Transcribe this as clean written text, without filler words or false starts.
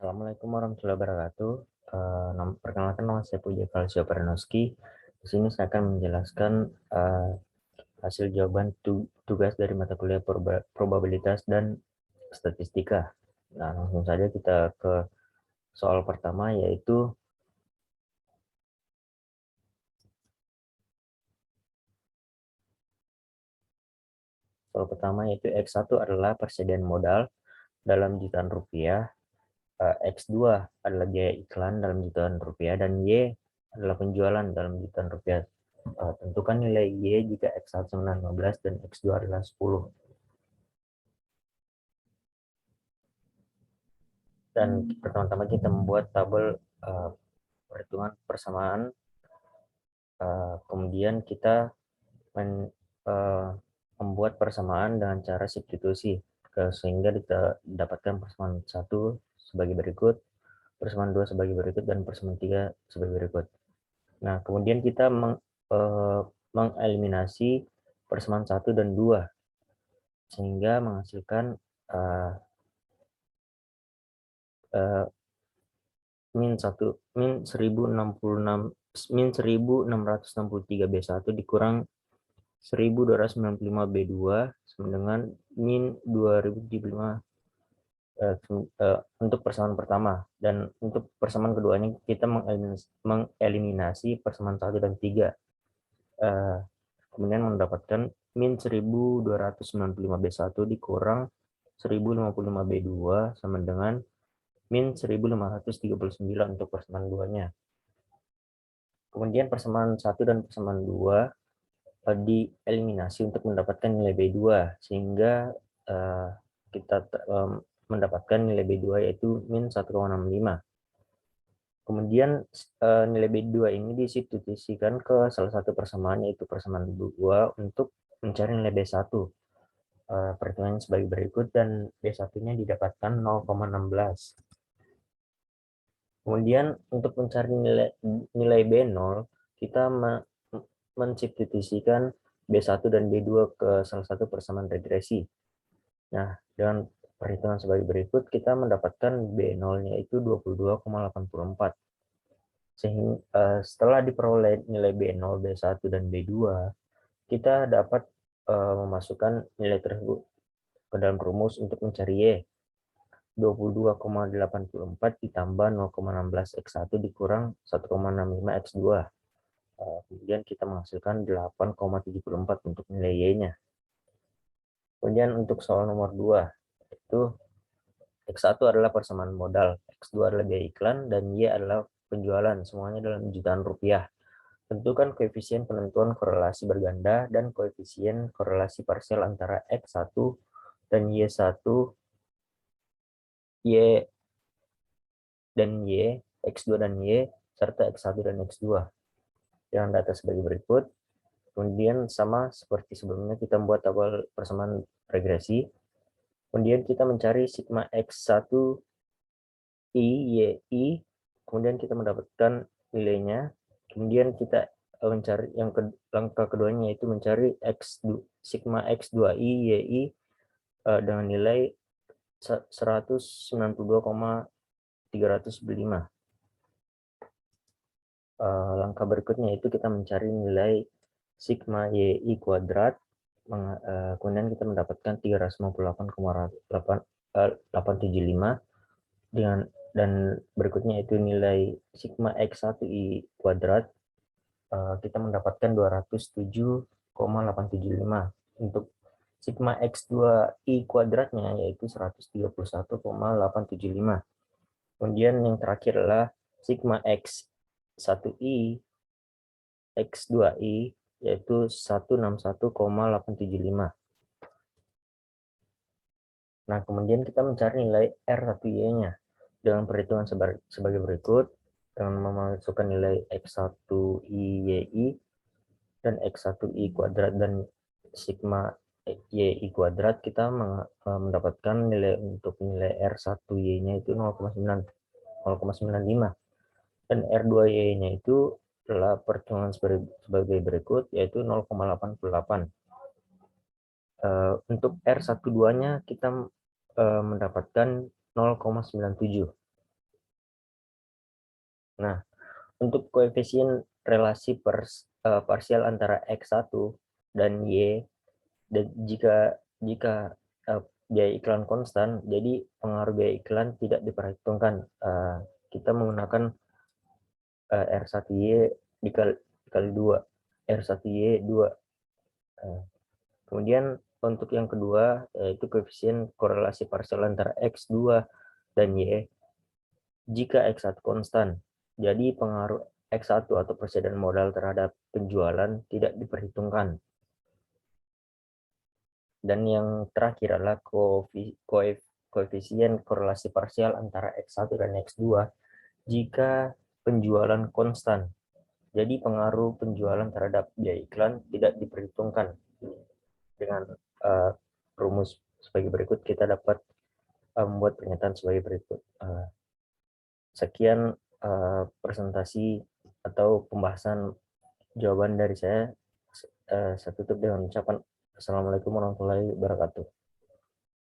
Assalamualaikum warahmatullahi wabarakatuh. Perkenalkan, nama saya Puja Kalsio Pranowski. Di sini saya akan menjelaskan hasil jawaban tugas dari mata kuliah probabilitas dan statistika. Nah, langsung saja kita ke soal pertama, yaitu X1 adalah persediaan modal dalam jutaan rupiah, X2 adalah biaya iklan dalam jutaan rupiah, dan Y adalah penjualan dalam jutaan rupiah. Tentukan nilai Y jika X1 15 dan X2 adalah 10. Dan pertama-tama kita membuat tabel perhitungan persamaan. Kemudian kita membuat persamaan dengan cara substitusi, sehingga kita dapatkan persamaan 1 sebagai berikut, persamaan 2 sebagai berikut, dan persamaan 3 sebagai berikut. Nah, kemudian kita mengeliminasi persamaan 1 dan 2, sehingga menghasilkan min 1663 B1 dikurang 1295 B2 sama dengan min 2075 untuk persamaan pertama, dan untuk persamaan keduanya kita mengeliminasi persamaan 1 dan 3, kemudian mendapatkan min 1295 B1 dikurang 1055 B2 sama dengan min 1539 untuk persamaan 2-nya. Kemudian persamaan 1 dan persamaan 2 dieliminasi untuk mendapatkan nilai B2, sehingga kita mendapatkan nilai B2 yaitu min 1,65. Kemudian nilai B2 ini disubstitusikan ke salah satu persamaan, yaitu persamaan 2, untuk mencari nilai B1. Perhitungannya sebagai berikut, dan B1-nya didapatkan 0,16. Kemudian untuk mencari nilai B0, kita mensubstitusikan B1 dan B2 ke salah satu persamaan regresi. Nah, dengan perhitungan sebagai berikut, kita mendapatkan B0-nya itu 22,84. Sehingga setelah diperoleh nilai B0, B1, dan B2, kita dapat memasukkan nilai tersebut ke dalam rumus untuk mencari Y. 22,84 ditambah 0,16 X1 dikurang 1,65 X2. Kemudian kita menghasilkan 8,74 untuk nilai Y-nya. Kemudian untuk soal nomor 2, itu X1 adalah persamaan modal, X2 adalah biaya iklan, dan Y adalah penjualan, semuanya dalam jutaan rupiah. Tentukan koefisien penentuan korelasi berganda dan koefisien korelasi parsial antara X1 dan Y1, Y dan Y, X2 dan Y, serta X1 dan X2. Dengan data sebagai berikut. Kemudian sama seperti sebelumnya, kita membuat tabel persamaan regresi. Kemudian kita mencari sigma X1 I, Y, I. Kemudian kita mendapatkan nilainya. Kemudian kita mencari langkah keduanya, yaitu mencari sigma X2I, Y, dengan nilai 192,305. Langkah berikutnya itu kita mencari nilai sigma Y kuadrat, kemudian kita mendapatkan 358,875, dan berikutnya itu nilai sigma X1I kuadrat, kita mendapatkan 207,875. Untuk sigma X2I kuadratnya yaitu 131,875. Kemudian yang terakhir adalah sigma X1I X2I yaitu 161,875. Nah, kemudian kita mencari nilai R1Y-nya dengan perhitungan sebagai berikut. Dengan memasukkan nilai X1I dan X1I kuadrat dan sigma Y kuadrat, kita mendapatkan nilai untuk nilai R1Y-nya itu 0,95, dan R2Y-nya itu adalah perhitungan sebagai berikut, yaitu 0,88. Untuk R12-nya kita mendapatkan 0,97. Nah, untuk koefisien relasi parsial antara X1 dan Y, dan jika biaya iklan konstan, jadi pengaruh biaya iklan tidak diperhitungkan. Kita menggunakan R1Y dikali 2, R1Y 2. Kemudian untuk yang kedua, yaitu koefisien korelasi parsial antara X2 dan Y. Jika X1 konstan, jadi pengaruh X1 atau persediaan modal terhadap penjualan tidak diperhitungkan. Dan yang terakhir adalah koefisien korelasi parsial antara X1 dan X2 jika penjualan konstan. Jadi pengaruh penjualan terhadap biaya iklan tidak diperhitungkan. Dengan rumus sebagai berikut kita dapat membuat pernyataan sebagai berikut. Sekian presentasi atau pembahasan jawaban dari saya. Saya tutup dengan ucapan Assalamualaikum warahmatullahi wabarakatuh.